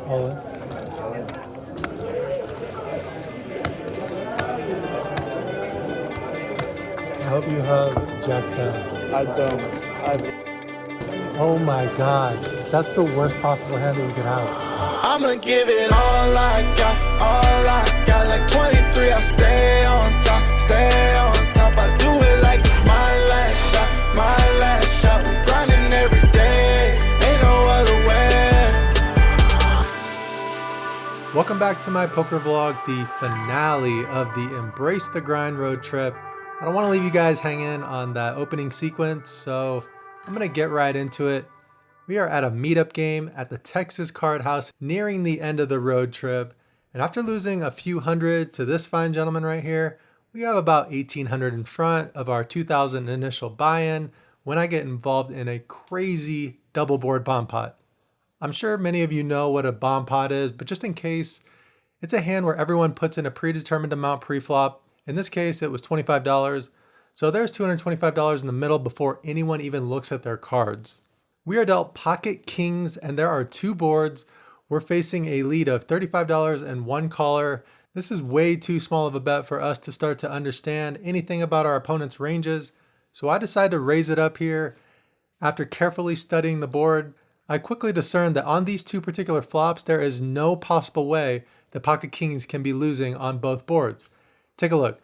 All in. I hope you have Jack 10. I don't. Oh my god. That's the worst possible hand that you could have. I'ma give it all I got, all I got. Like 23, I stay on top, stay on top. I do it like it's my last shot, my last shot. We grinding every day, ain't no other way. Welcome back to my poker vlog, the finale of the Embrace the Grind road trip. I don't want to leave you guys hanging on that opening sequence, so I'm going to get right into it. We are at a meetup game at the Texas Card House, nearing the end of the road trip. And after losing a few hundred to this fine gentleman right here, we have about 1,800 in front of our 2,000 initial buy-in when I get involved in a crazy double board bomb pot. I'm sure many of you know what a bomb pot is, but just in case, it's a hand where everyone puts in a predetermined amount pre-flop. In this case, it was $25. So there's $225 in the middle before anyone even looks at their cards. We are dealt pocket kings and there are two boards. We're facing a lead of $35 and one caller. This is way too small of a bet for us to start to understand anything about our opponent's ranges. So I decide to raise it up here. After carefully studying the board, I quickly discerned that on these two particular flops, there is no possible way that pocket kings can be losing on both boards. Take a look.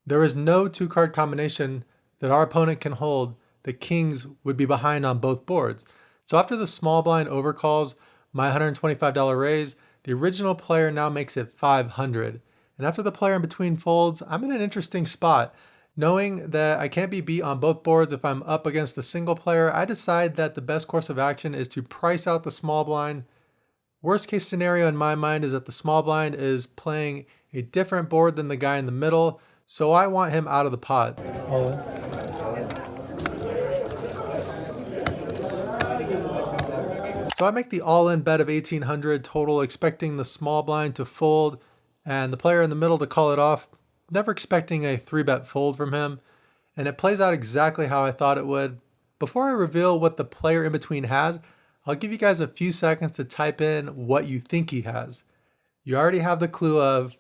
There is no two card combination that our opponent can hold that kings would be behind on both boards. So after the small blind overcalls my $125 raise, the original player now makes it $500. And after the player in between folds, I'm in an interesting spot. Knowing that I can't be beat on both boards if I'm up against a single player, I decide that the best course of action is to price out the small blind. Worst case scenario in my mind is that the small blind is playing a different board than the guy in the middle, so I want him out of the pot. All in. So I make the all-in bet of 1,800 total, expecting the small blind to fold and the player in the middle to call it off, never expecting a 3-bet fold from him. And it plays out exactly how I thought it would. Before I reveal what the player in between has, I'll give you guys a few seconds to type in what you think he has. You already have the clue of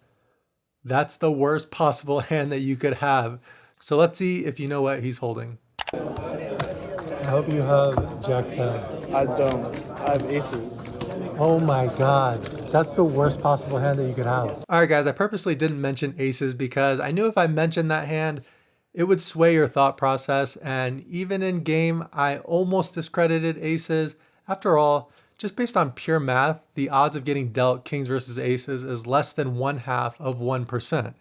that's the worst possible hand that you could have. So let's see if you know what he's holding. I hope you have Jack 10. I don't. I have aces. Oh my god, that's the worst possible hand that you could have. Alright guys, I purposely didn't mention aces because I knew if I mentioned that hand, it would sway your thought process, and even in game, I almost discredited aces. After all, just based on pure math, the odds of getting dealt kings versus aces is less than 1/2 of 1%.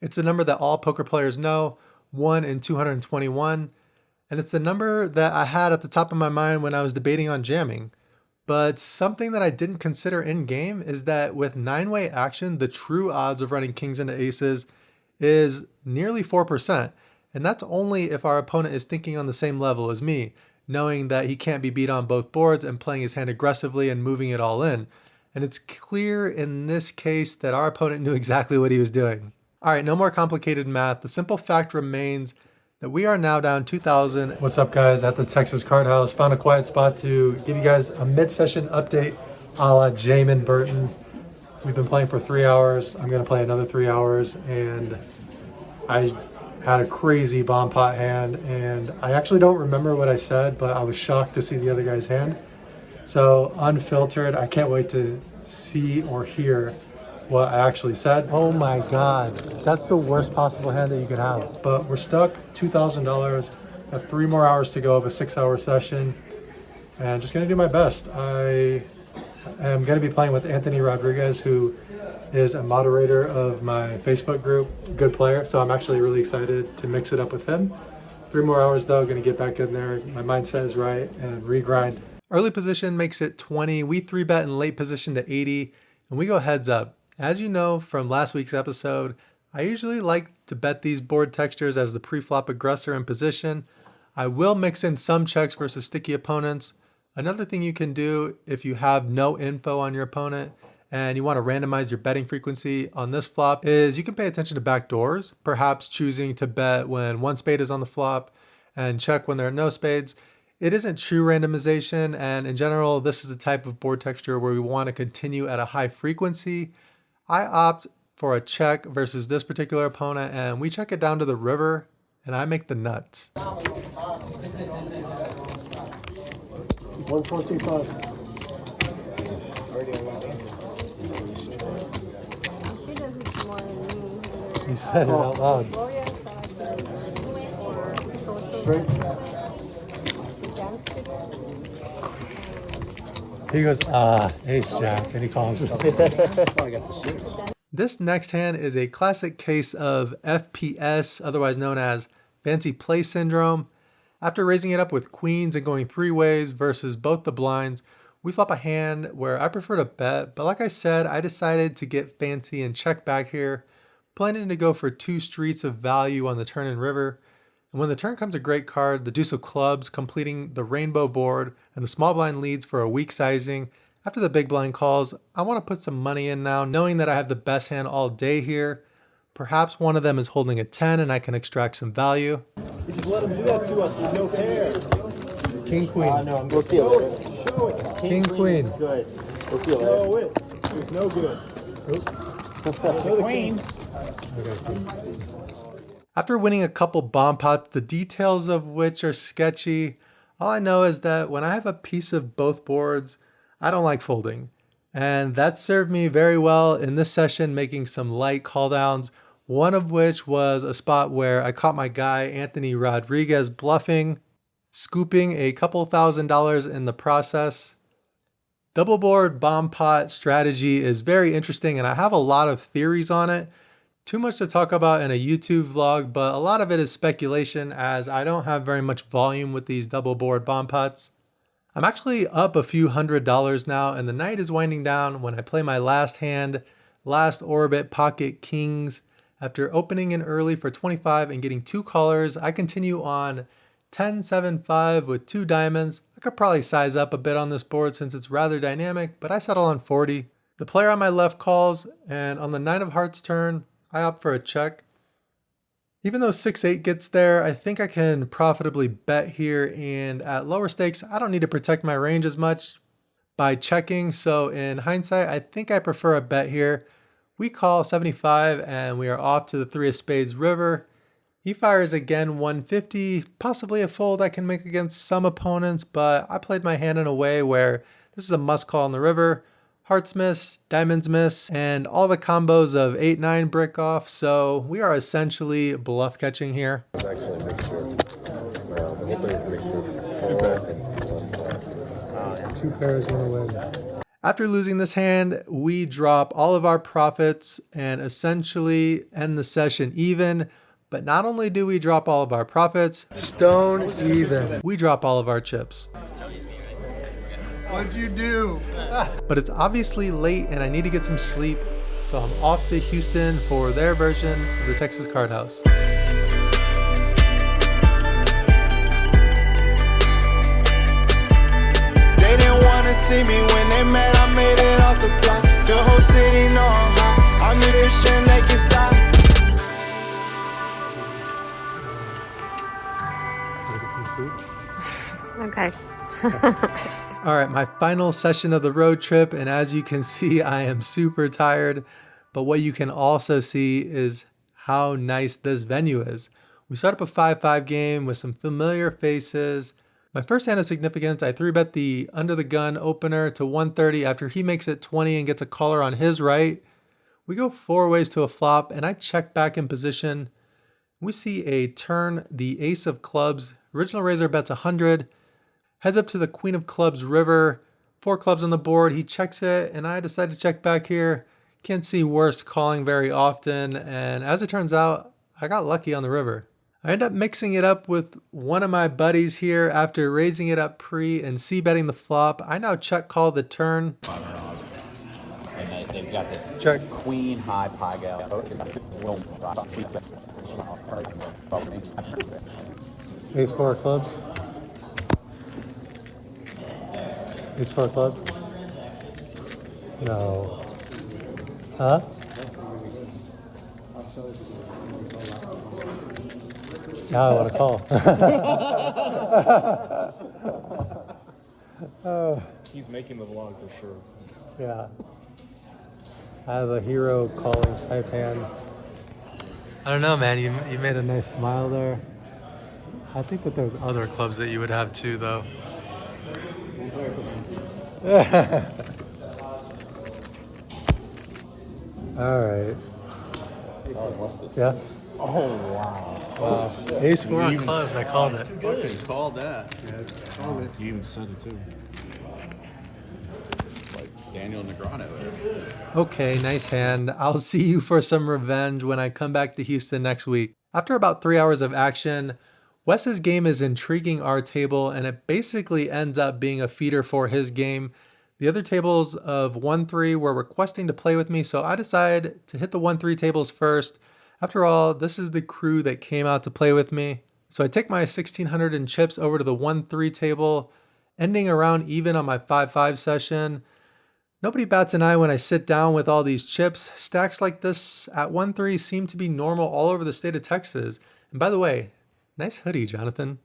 It's a number that all poker players know, 1 in 221, and it's the number that I had at the top of my mind when I was debating on jamming. But something that I didn't consider in game is that with 9-way action, the true odds of running kings into aces is nearly 4%. And that's only if our opponent is thinking on the same level as me, knowing that he can't be beat on both boards and playing his hand aggressively and moving it all in. And it's clear in this case that our opponent knew exactly what he was doing. All right, no more complicated math. The simple fact remains that we are now down 2,000. What's up guys, at the Texas Card House. Found a quiet spot to give you guys a mid-session update a la Jamin Burton. We've been playing for 3 hours. I'm gonna play another 3 hours, and I had a crazy bomb pot hand, and I actually don't remember what I said, but I was shocked to see the other guy's hand. So unfiltered, I can't wait to see or hear what I actually said. Oh my god, that's the worst possible hand that you could have. But we're stuck, $2,000, got 3 more hours to go of a 6-hour session, and just gonna do my best. I am gonna be playing with Anthony Rodriguez, who is a moderator of my Facebook group, good player, so I'm actually really excited to mix it up with him. 3 more hours though, gonna get back in there, my mindset is right, and regrind. Early position makes it 20, we 3-bet in late position to 80, and we go heads up. As you know from last week's episode, I usually like to bet these board textures as the pre-flop aggressor in position. I will mix in some checks versus sticky opponents. Another thing you can do if you have no info on your opponent and you want to randomize your betting frequency on this flop is you can pay attention to back doors, perhaps choosing to bet when 1 spade is on the flop and check when there are no spades. It isn't true randomization, and in general, this is the type of board texture where we want to continue at a high frequency. I opt for a check versus this particular opponent, and we check it down to the river, and I make the nuts. 125. You said it out loud. Straight. He goes, ace jack, and he calls. This next hand is a classic case of FPS, otherwise known as fancy play syndrome. After raising it up with queens and going three ways versus both the blinds, we flop a hand where I prefer to bet, but like I said, I decided to get fancy and check back here, planning to go for 2 streets of value on the turn and river. And when the turn comes a great card, the deuce of clubs, completing the rainbow board, and the small blind leads for a weak sizing. After the big blind calls, I want to put some money in now, knowing that I have the best hand all day here. Perhaps one of them is holding a 10 and I can extract some value. You just let him do that to us. There's no pair. King, queen. No, I'm going to see you later. Show it. King, queen. Good. We'll see you later. Show it. There's no good. The queen. After winning a couple bomb pots, the details of which are sketchy, all I know is that when I have a piece of both boards, I don't like folding. And that served me very well in this session, making some light call downs, one of which was a spot where I caught my guy Anthony Rodriguez bluffing, scooping a couple $1,000s in the process. Double board bomb pot strategy is very interesting and I have a lot of theories on it. Too much to talk about in a YouTube vlog, but a lot of it is speculation as I don't have very much volume with these double board bomb pots. I'm actually up a few $100s now and the night is winding down when I play my last hand, last orbit pocket kings. After opening in early for 25 and getting 2 callers, I continue on 10-7-5 with 2 diamonds. I could probably size up a bit on this board since it's rather dynamic, but I settle on 40. The player on my left calls, and on the 9 of hearts turn, I opt for a check. Even though 6-8 gets there, I think I can profitably bet here, and at lower stakes, I don't need to protect my range as much by checking, so in hindsight, I think I prefer a bet here. We call 75 and we are off to the 3 of spades river. He fires again 150, possibly a fold I can make against some opponents, but I played my hand in a way where this is a must call on the river. Hearts miss, diamonds miss, and all the combos of 8-9 brick off, so we are essentially bluff catching here. It's actually a mixture. Two pairs, one away. After losing this hand, we drop all of our profits and essentially end the session even. But not only do we drop all of our profits, stone even, we drop all of our chips. What'd you do? But it's obviously late and I need to get some sleep, so I'm off to Houston for their version of the Texas Card House. They didn't wanna see me when they met, I made it off the block. The whole city know I'm hot. I'm in this shit, they can stop. Okay. All right, my final session of the road trip, and as you can see, I am super tired. But what you can also see is how nice this venue is. We start up a 5-5 game with some familiar faces. My first hand of significance, I 3-bet the under the gun opener to 130 after he makes it 20 and gets a caller on his right. We go 4 ways to a flop, and I check back in position. We see a turn, the ace of clubs. Original raiser bets 100. Heads up to the queen of clubs river, 4 clubs on the board, he checks it, and I decide to check back here. Can't see worse calling very often, and as it turns out, I got lucky on the river. I end up mixing it up with one of my buddies here after raising it up pre and c-betting the flop. I now check call the turn. And they've got this Check. queen high pie gal. Ace 4 clubs. Ace 4 club. No. Huh? Now I want to call. He's making the vlog for sure. Yeah. I have a hero calling type hand. I don't know, man. You made a nice smile there. I think that there's other clubs that you would have too, though. All right. Yeah. Oh, wow. Wow. Ace 4 on clubs. I called it. Fucking called that. You even said it too. Like Daniel Negreanu is. Okay, nice hand. I'll see you for some revenge when I come back to Houston next week. After about 3 hours of action, Wes's game is intriguing our table, and it basically ends up being a feeder for his game. The other tables of 1-3 were requesting to play with me, so I decided to hit the 1-3 tables first. After all, this is the crew that came out to play with me. So I take my 1600 in chips over to the 1-3 table, ending around even on my 5-5 session. Nobody bats an eye when I sit down with all these chips. Stacks like this at 1-3 seem to be normal all over the state of Texas. And by the way, nice hoodie, Jonathan.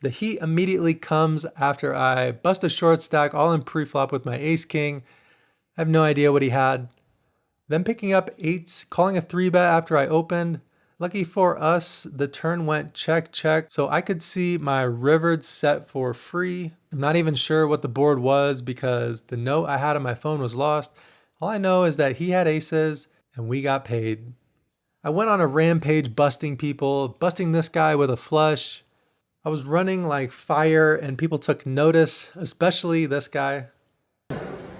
The heat immediately comes after I bust a short stack all in pre-flop with my ace king. I have no idea what he had. Then picking up eights, calling a 3-bet after I opened. Lucky for us, the turn went check, check, so I could see my rivered set for free. I'm not even sure what the board was because the note I had on my phone was lost. All I know is that he had aces and we got paid. I went on a rampage busting people, busting this guy with a flush. I was running like fire and people took notice, especially this guy.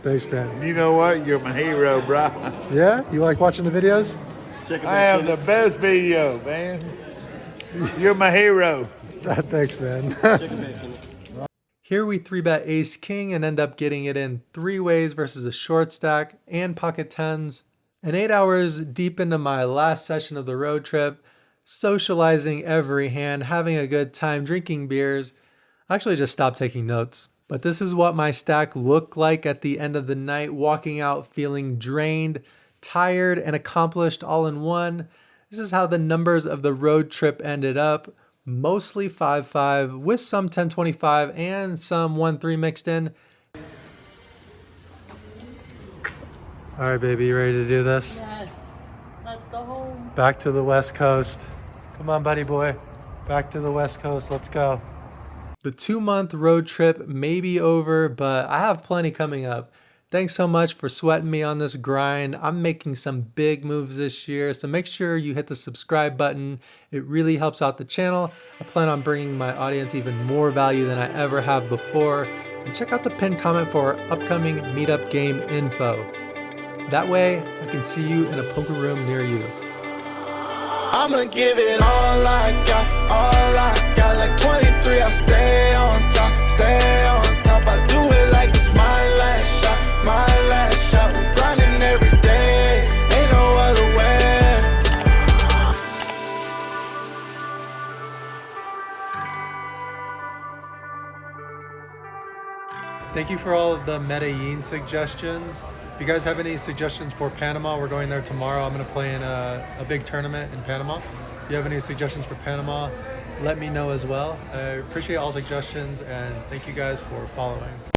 Thanks, man. You know what? You're my hero, bro. Yeah? You like watching the videos? I have the best video, man. You're my hero. Thanks, man. Here we 3-bet ace king and end up getting it in 3 ways versus a short stack and pocket tens. And 8 hours deep into my last session of the road trip, socializing every hand, having a good time, drinking beers. I actually just stopped taking notes. But this is what my stack looked like at the end of the night, walking out feeling drained, tired, and accomplished all in one. This is how the numbers of the road trip ended up. Mostly 5-5 with some 10-25 and some 1-3 mixed in. All right, baby, you ready to do this? Yes. Let's go home. Back to the West Coast. Come on, buddy boy. Back to the West Coast. Let's go. The 2-month road trip may be over, but I have plenty coming up. Thanks so much for sweating me on this grind. I'm making some big moves this year, so make sure you hit the subscribe button. It really helps out the channel. I plan on bringing my audience even more value than I ever have before. And check out the pinned comment for our upcoming meetup game info. That way, I can see you in a poker room near you. I'ma give it all I got, all I got. Like 23, I stay on top, stay on top. I do it like it's my last shot, my last shot. We grinding every day, ain't no other way. Thank you for all of the Medellin suggestions. If you guys have any suggestions for Panama, we're going there tomorrow. I'm going to play in a big tournament in Panama. If you have any suggestions for Panama, let me know as well. I appreciate all suggestions and thank you guys for following.